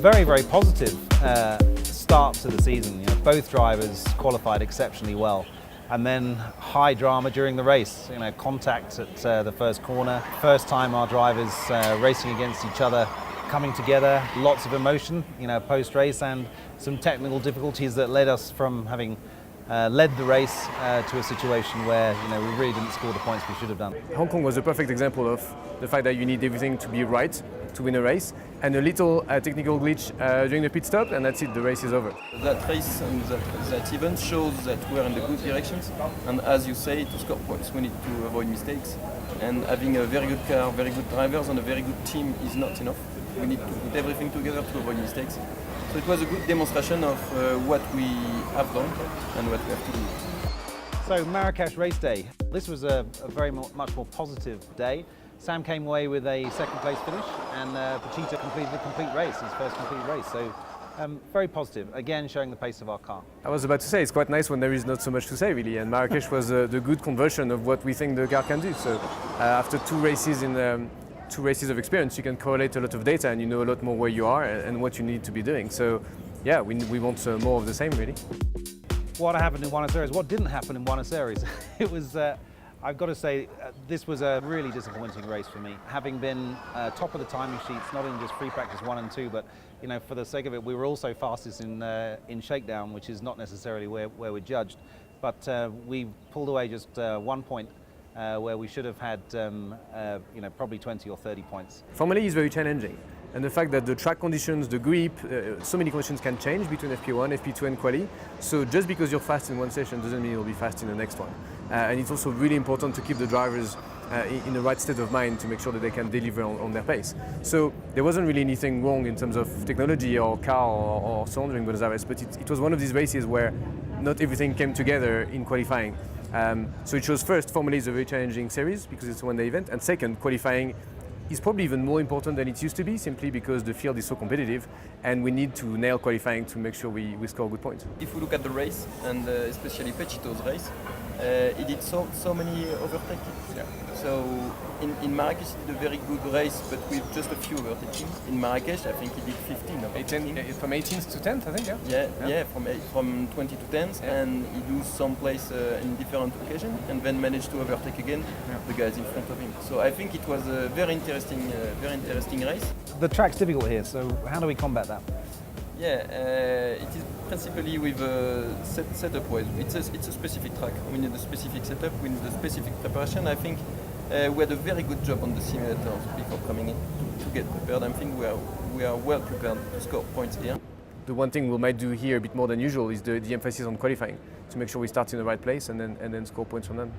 very, very positive start to the season. You know, both drivers qualified exceptionally well. And then high drama during the race. You know, contact at the first corner. First time our drivers racing against each other, coming together. Lots of emotion, you know, post-race, and some technical difficulties that led us from having led the race to a situation where, you know, we really didn't score the points we should have done. Hong Kong was a perfect example of the fact that you need everything to be right to win a race, and a little technical glitch during the pit stop, and that's it, the race is over. That race and that event shows that we're in the good directions, and as you say, to score points we need to avoid mistakes, and having a very good car, very good drivers and a very good team is not enough. We need to put everything together to avoid mistakes. So it was a good demonstration of what we have done and what we have to do. So Marrakesh race day. This was a very much more positive day. Sam came away with a second place finish, and Pachita completed a complete race, his first complete race. So very positive, again showing the pace of our car. I was about to say, it's quite nice when there is not so much to say really, and Marrakesh was the good conversion of what we think the car can do. So after two races of experience, you can correlate a lot of data and you know a lot more where you are and what you need to be doing. So yeah, we want more of the same really. What happened in Buenos Aires? What didn't happen in Buenos Aires? It was, I've got to say, this was a really disappointing race for me. Having been top of the timing sheets, not in just free practice 1 and 2, but you know, for the sake of it, we were also fastest in shakedown, which is not necessarily where we're judged. But we pulled away just 1 point. Where we should have had, you know, probably 20 or 30 points. Formula E is very challenging, and the fact that the track conditions, the grip, so many conditions can change between FP1, FP2 and Quali. So just because you're fast in one session doesn't mean you'll be fast in the next one. And it's also really important to keep the drivers in the right state of mind to make sure that they can deliver on their pace. So there wasn't really anything wrong in terms of technology or car or so on during Buenos Aires, but it was one of these races where not everything came together in qualifying. So it shows first, Formula E is a very challenging series because it's a one-day event, and second, qualifying is probably even more important than it used to be, simply because the field is so competitive and we need to nail qualifying to make sure we score good points. If we look at the race, and especially Pechito's race, he did so many overtakes. Yeah. So in Marrakesh he did a very good race, but with just a few overtaking. In Marrakesh I think he did 15 overtaking. From 18th to 10th, I think, yeah? Yeah, from 20 to 10th, yeah. And he lose some place in different occasions, and then managed to overtake again the guys in front of him. So I think it was a very interesting race. The track's difficult here, so how do we combat that? Yeah, it is principally with setup wise. It's a specific track. We need a specific setup, we need a specific preparation. I think we had a very good job on the simulators before coming in to get prepared. I think we are well prepared to score points here. The one thing we might do here a bit more than usual is the emphasis on qualifying, to make sure we start in the right place and then score points from them.